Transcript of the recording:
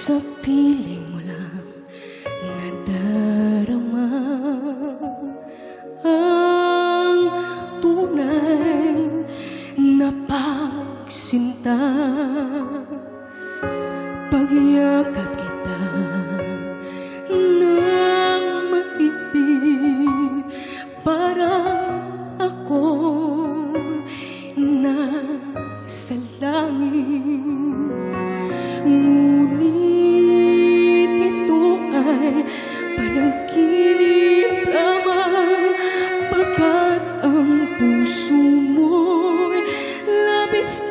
Sa piling mo lang nadarama ang tunay na pagsinta. Pagyakap kita ng mahigpit, parang ako nasa langit. Ngunit ito ay panaginip lamang, pagkat ang puso mo'y labis